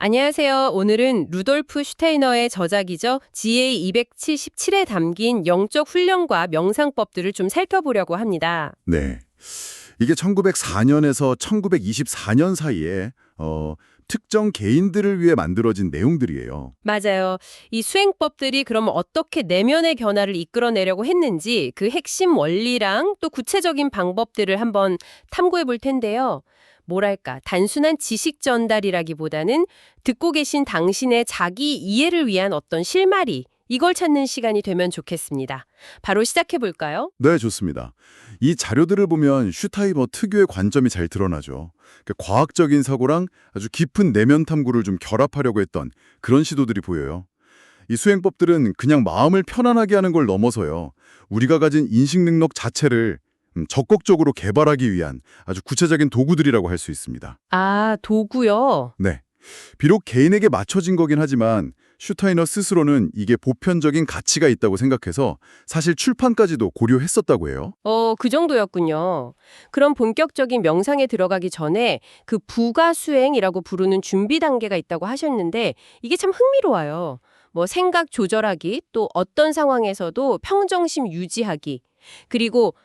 안녕하세요. 오늘은 루돌프 슈테이너의 저작이죠. GA277에 담긴 영적 훈련과 명상법들을 좀 살펴보려고 합니다. 네. 이게 1904년에서 1924년 사이에 특정 개인들을 위해 만들어진 내용들이에요. 맞아요. 이 수행법들이 그럼 어떻게 내면의 변화를 이끌어내려고 했는지 그 핵심 원리랑 또 구체적인 방법들을 한번 탐구해 볼 텐데요. 뭐랄까, 단순한 지식 전달이라기보다는 듣고 계신 당신의 자기 이해를 위한 어떤 실마리, 이걸 찾는 시간이 되면 좋겠습니다. 바로 시작해 볼까요? 네, 좋습니다. 이 자료들을 보면 슈타이너 특유의 관점이 잘 드러나죠. 과학적인 사고랑 아주 깊은 내면 탐구를 좀 결합하려고 했던 그런 시도들이 보여요. 이 수행법들은 그냥 마음을 편안하게 하는 걸 넘어서요. 우리가 가진 인식 능력 자체를 적극적으로 개발하기 위한 아주 구체적인 도구들이라고 할 수 있습니다. 아, 도구요? 네. 비록 개인에게 맞춰진 거긴 하지만 슈타이너 스스로는 이게 보편적인 가치가 있다고 생각해서 사실 출판까지도 고려했었다고 해요. 그 정도였군요. 그럼 본격적인 명상에 들어가기 전에 그 부가 수행이라고 부르는 준비 단계가 있다고 하셨는데 이게 참 흥미로워요. 뭐 생각 조절하기, 또 어떤 상황에서도 평정심 유지하기. 그리고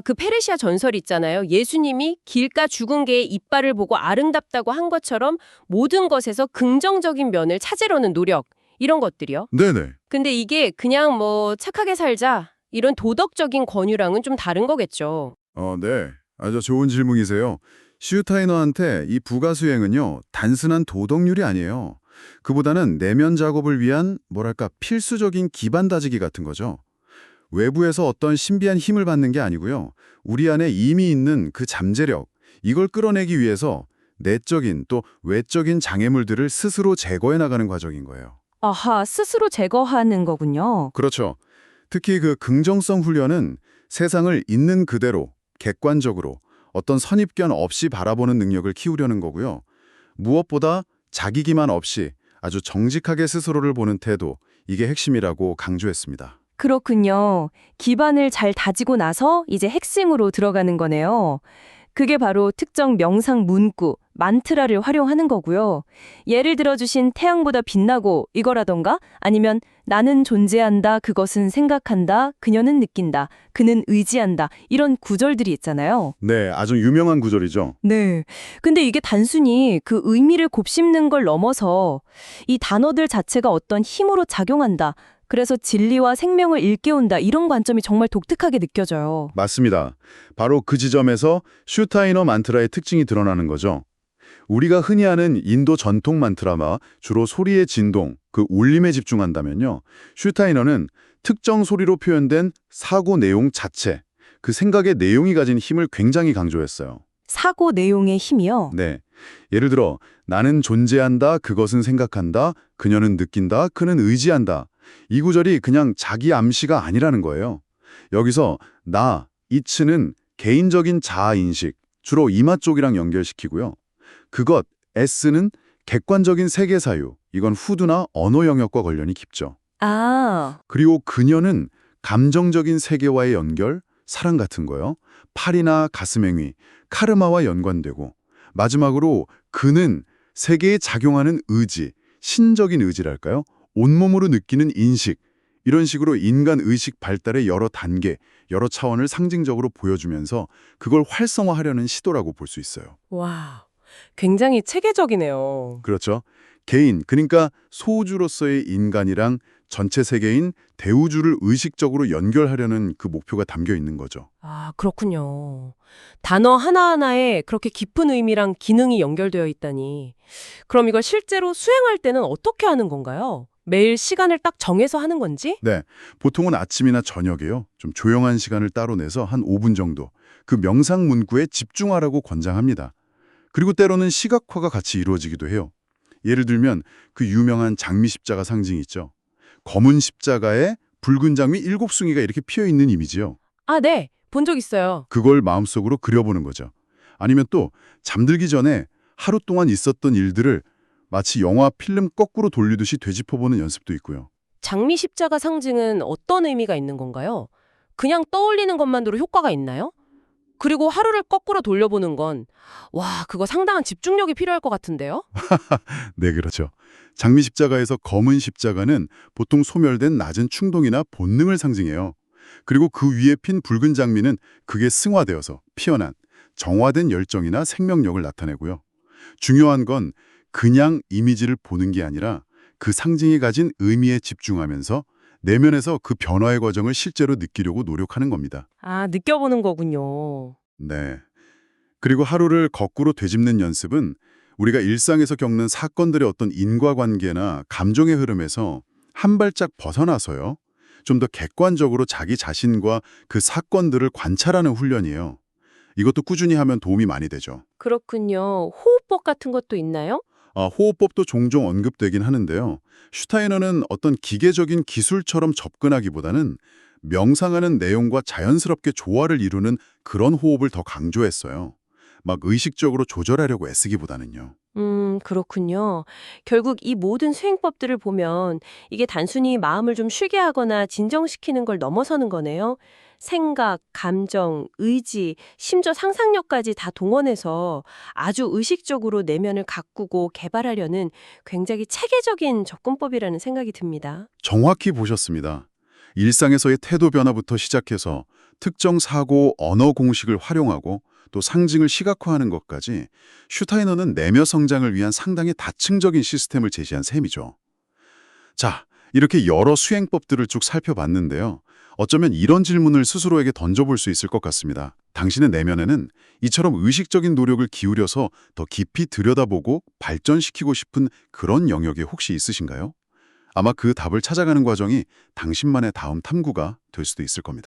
그 페르시아 전설 있잖아요. 예수님이 길가 죽은 개의 이빨을 보고 아름답다고 한 것처럼 모든 것에서 긍정적인 면을 찾으려는 노력. 이런 것들이요. 네네. 근데 이게 그냥 뭐 착하게 살자 이런 도덕적인 권유랑은 좀 다른 거겠죠. 네. 아주 좋은 질문이세요. 슈타이너한테 이 부가수행은요, 단순한 도덕률이 아니에요. 그보다는 내면 작업을 위한 뭐랄까 필수적인 기반 다지기 같은 거죠. 외부에서 어떤 신비한 힘을 받는 게 아니고요. 우리 안에 이미 있는 그 잠재력, 이걸 끌어내기 위해서 내적인 또 외적인 장애물들을 스스로 제거해 나가는 과정인 거예요. 아하, 스스로 제거하는 거군요. 그렇죠. 특히 그 긍정성 훈련은 세상을 있는 그대로, 객관적으로 어떤 선입견 없이 바라보는 능력을 키우려는 거고요. 무엇보다 자기 기만 없이 아주 정직하게 스스로를 보는 태도, 이게 핵심이라고 강조했습니다. 그렇군요. 기반을 잘 다지고 나서 이제 핵심으로 들어가는 거네요. 그게 바로 특정 명상 문구, 만트라를 활용하는 거고요. 예를 들어주신 태양보다 빛나고 이거라던가 아니면 나는 존재한다, 그것은 생각한다, 그녀는 느낀다, 그는 의지한다 이런 구절들이 있잖아요. 네, 아주 유명한 구절이죠. 네. 근데 이게 단순히 그 의미를 곱씹는 걸 넘어서 이 단어들 자체가 어떤 힘으로 작용한다. 그래서 진리와 생명을 일깨운다. 이런 관점이 정말 독특하게 느껴져요. 맞습니다. 바로 그 지점에서 슈타이너 만트라의 특징이 드러나는 거죠. 우리가 흔히 아는 인도 전통 만트라마 주로 소리의 진동, 그 울림에 집중한다면요. 슈타이너는 특정 소리로 표현된 사고 내용 자체, 그 생각의 내용이 가진 힘을 굉장히 강조했어요. 사고 내용의 힘이요. 네. 예를 들어 나는 존재한다, 그것은 생각한다, 그녀는 느낀다, 그는 의지한다. 이 구절이 그냥 자기 암시가 아니라는 거예요. 여기서 나, 이츠는 개인적인 자아인식, 주로 이마 쪽이랑 연결시키고요. 그것, S는 객관적인 세계 사유, 이건 후두나 언어 영역과 관련이 깊죠. 아, 그리고 그녀는 감정적인 세계와의 연결, 사랑 같은 거요. 팔이나 가슴행위, 카르마와 연관되고 마지막으로 그는 세계에 작용하는 의지, 신적인 의지랄까요? 온몸으로 느끼는 인식, 이런 식으로 인간 의식 발달의 여러 단계, 여러 차원을 상징적으로 보여주면서 그걸 활성화하려는 시도라고 볼 수 있어요. 와, 굉장히 체계적이네요. 그렇죠. 개인, 그러니까 소우주로서의 인간이랑 전체 세계인 대우주를 의식적으로 연결하려는 그 목표가 담겨 있는 거죠. 아, 그렇군요. 단어 하나하나에 그렇게 깊은 의미랑 기능이 연결되어 있다니. 그럼 이걸 실제로 수행할 때는 어떻게 하는 건가요? 매일 시간을 딱 정해서 하는 건지? 네, 보통은 아침이나 저녁에요. 좀 조용한 시간을 따로 내서 한 5분 정도 그 명상 문구에 집중하라고 권장합니다. 그리고 때로는 시각화가 같이 이루어지기도 해요. 예를 들면 그 유명한 장미 십자가 상징 있죠. 검은 십자가에 붉은 장미 7숭이가 이렇게 피어 있는 이미지요. 아, 네. 본 적 있어요. 그걸 마음속으로 그려보는 거죠. 아니면 또 잠들기 전에 하루 동안 있었던 일들을 마치 영화 필름 거꾸로 돌리듯이 되짚어보는 연습도 있고요. 장미 십자가 상징은 어떤 의미가 있는 건가요? 그냥 떠올리는 것만으로 효과가 있나요? 그리고 하루를 거꾸로 돌려보는 건, 와, 그거 상당한 집중력이 필요할 것 같은데요? 네, 그렇죠. 장미 십자가에서 검은 십자가는 보통 소멸된 낮은 충동이나 본능을 상징해요. 그리고 그 위에 핀 붉은 장미는 그게 승화되어서 피어난 정화된 열정이나 생명력을 나타내고요. 중요한 건 그냥 이미지를 보는 게 아니라 그 상징이 가진 의미에 집중하면서 내면에서 그 변화의 과정을 실제로 느끼려고 노력하는 겁니다. 아, 느껴보는 거군요. 네. 그리고 하루를 거꾸로 되짚는 연습은 우리가 일상에서 겪는 사건들의 어떤 인과관계나 감정의 흐름에서 한 발짝 벗어나서요. 좀 더 객관적으로 자기 자신과 그 사건들을 관찰하는 훈련이에요. 이것도 꾸준히 하면 도움이 많이 되죠. 그렇군요. 호흡법 같은 것도 있나요? 호흡법도 종종 언급되긴 하는데요. 슈타이너는 어떤 기계적인 기술처럼 접근하기보다는 명상하는 내용과 자연스럽게 조화를 이루는 그런 호흡을 더 강조했어요. 막 의식적으로 조절하려고 애쓰기보다는요. 그렇군요. 결국 이 모든 수행법들을 보면 이게 단순히 마음을 좀 쉬게 하거나 진정시키는 걸 넘어서는 거네요. 생각, 감정, 의지, 심지어 상상력까지 다 동원해서 아주 의식적으로 내면을 가꾸고 개발하려는 굉장히 체계적인 접근법이라는 생각이 듭니다. 정확히 보셨습니다. 일상에서의 태도 변화부터 시작해서 특정 사고, 언어 공식을 활용하고 또 상징을 시각화하는 것까지 슈타이너는 내면 성장을 위한 상당히 다층적인 시스템을 제시한 셈이죠. 자, 이렇게 여러 수행법들을 쭉 살펴봤는데요. 어쩌면 이런 질문을 스스로에게 던져볼 수 있을 것 같습니다. 당신의 내면에는 이처럼 의식적인 노력을 기울여서 더 깊이 들여다보고 발전시키고 싶은 그런 영역이 혹시 있으신가요? 아마 그 답을 찾아가는 과정이 당신만의 다음 탐구가 될 수도 있을 겁니다.